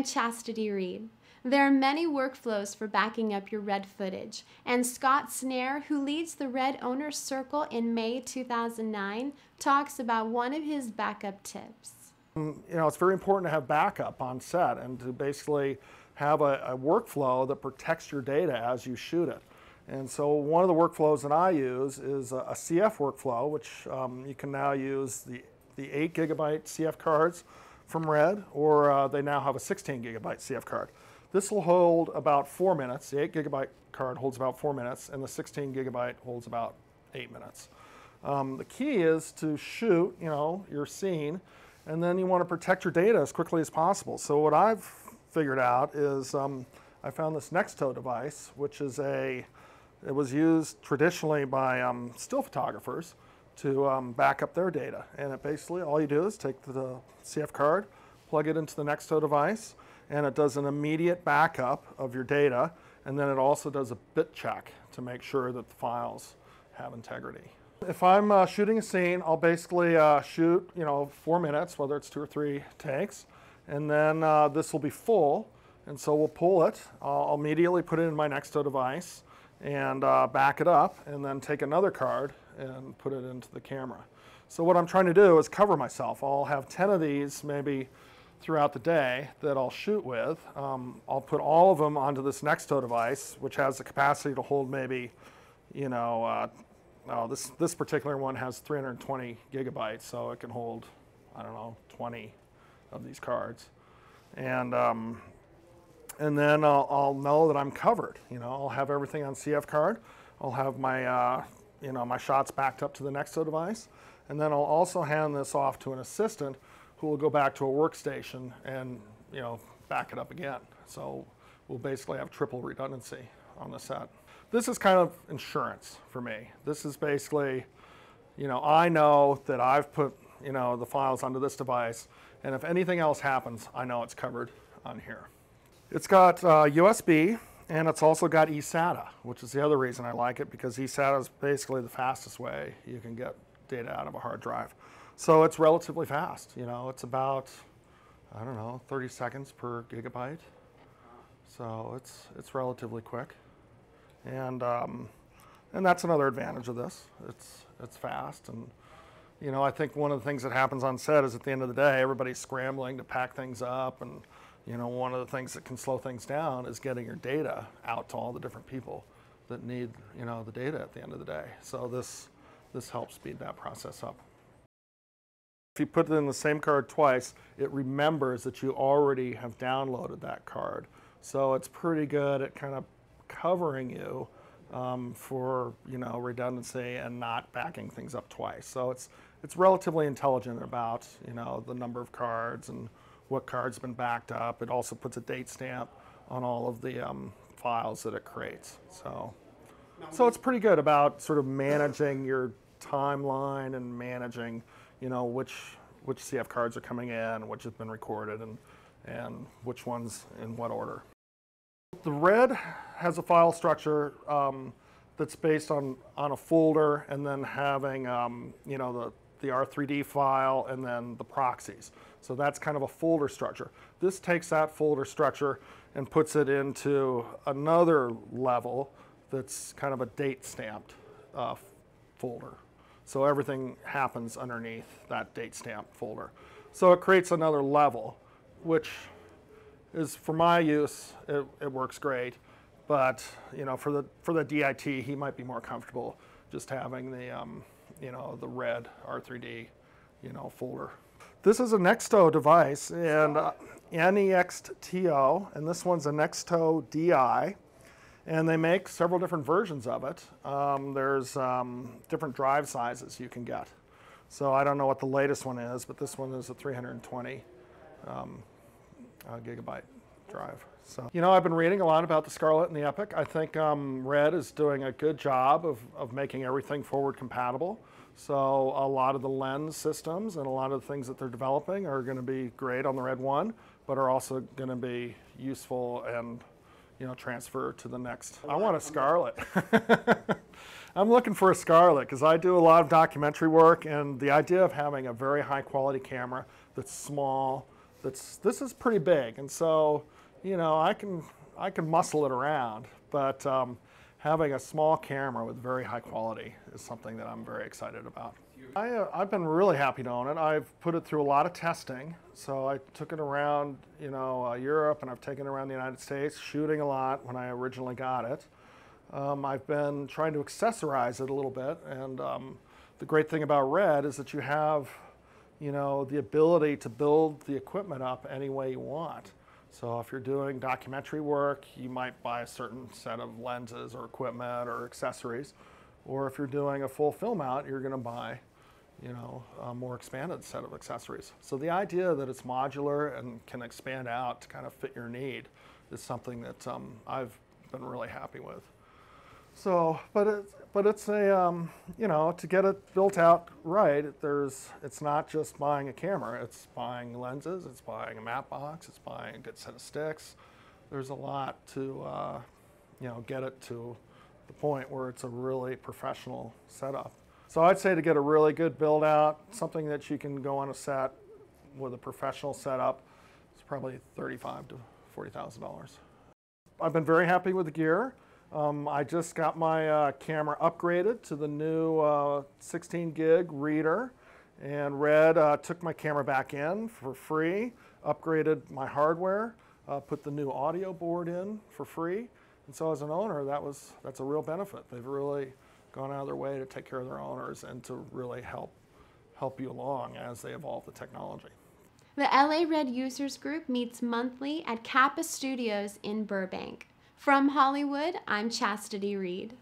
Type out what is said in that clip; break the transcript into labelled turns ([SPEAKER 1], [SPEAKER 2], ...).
[SPEAKER 1] I'm Chastity Reed. There are many workflows for backing up your RED footage, and Scott Snare, who leads the RED Owners Circle in May 2009, talks about one of his backup tips.
[SPEAKER 2] It's very important to have backup on set and to basically have a workflow that protects your data as you shoot it. And so one of the workflows that I use is a CF workflow, which you can now use the 8 gigabyte CF cards from RED, or they now have a 16 gigabyte CF card. This will hold about 4 minutes. The 8 gigabyte card holds about 4 minutes, and the 16 gigabyte holds about 8 minutes. The key is to shoot, your scene, and then you want to protect your data as quickly as possible. So what I've figured out is I found this Nexto device, which is it was used traditionally by still photographers to back up their data. And it basically, all you do is take the CF card, plug it into the Nexto device, and it does an immediate backup of your data, and then it also does a bit check to make sure that the files have integrity. If I'm shooting a scene, I'll basically shoot 4 minutes, whether it's 2 or 3 takes, and then this will be full, and so we'll pull it. I'll immediately put it in my Nexto device and back it up, and then take another card and put it into the camera. So what I'm trying to do is cover myself. I'll have 10 of these maybe throughout the day that I'll shoot with. I'll put all of them onto this Nexto device, which has the capacity to hold maybe, this particular one has 320 gigabytes, so it can hold, 20 of these cards. And then I'll know that I'm covered. I'll have everything on CF card. I'll have my, my shots backed up to the Nexto device. And then I'll also hand this off to an assistant who will go back to a workstation and, back it up again. So we'll basically have triple redundancy on the set. This is kind of insurance for me. This is basically, I know that I've put, the files onto this device, and if anything else happens, I know it's covered on here. It's got USB, and it's also got eSATA, which is the other reason I like it, because eSATA is basically the fastest way you can get data out of a hard drive. So it's relatively fast. It's about, 30 seconds per gigabyte. So it's relatively quick. And that's another advantage of this. It's fast, and I think one of the things that happens on set is at the end of the day, everybody's scrambling to pack things up, and one of the things that can slow things down is getting your data out to all the different people that need the data at the end of the day. So this helps speed that process up. If you put it in the same card twice, it remembers that you already have downloaded that card. So it's pretty good at kind of covering you for redundancy and not backing things up twice. So it's relatively intelligent about the number of cards and what cards have been backed up. It also puts a date stamp on all of the files that it creates. So it's pretty good about sort of managing your timeline and managing which CF cards are coming in, which have been recorded, and which ones in what order. The RED has a file structure that's based on a folder, and then having the R3D file and then the proxies. So that's kind of a folder structure. This takes that folder structure and puts it into another level that's kind of a date stamped folder. So everything happens underneath that date stamp folder. So it creates another level, which is, for my use, it works great. But for the DIT, he might be more comfortable just having the the RED R3D folder. This is a Nexto device, and NEXTO, and this one's a Nexto DI. And they make several different versions of it. There's different drive sizes you can get. So I don't know what the latest one is, but this one is a 320 gigabyte drive. So I've been reading a lot about the Scarlett and the Epic. I think RED is doing a good job of making everything forward compatible. So a lot of the lens systems and a lot of the things that they're developing are going to be great on the RED 1, but are also going to be useful and transfer to the next. I want a Scarlett. I'm looking for a Scarlett because I do a lot of documentary work, and the idea of having a very high quality camera that's small, this is pretty big, and so I can muscle it around, but having a small camera with very high quality is something that I'm very excited about. I've been really happy to own it. I've put it through a lot of testing. So I took it around, Europe, and I've taken it around the United States, shooting a lot when I originally got it. I've been trying to accessorize it a little bit, and the great thing about Red is that you have, the ability to build the equipment up any way you want. So if you're doing documentary work, you might buy a certain set of lenses or equipment or accessories. Or if you're doing a full film out, you're going to buy, a more expanded set of accessories. So the idea that it's modular and can expand out to kind of fit your need is something that I've been really happy with. So, but it's a, to get it built out right, it's not just buying a camera, it's buying lenses, it's buying a matte box, it's buying a good set of sticks. There's a lot to, get it to the point where it's a really professional setup. So I'd say to get a really good build out, something that you can go on a set with a professional setup, it's probably $35,000 to $40,000. I've been very happy with the gear. I just got my camera upgraded to the new 16 gig reader, and Red took my camera back in for free, upgraded my hardware, put the new audio board in for free, and so as an owner, that's a real benefit. They've really gone out of their way to take care of their owners and to really help you along as they evolve the technology.
[SPEAKER 1] The LA Red Users Group meets monthly at Kappa Studios in Burbank. From Hollywood, I'm Chastity Reed.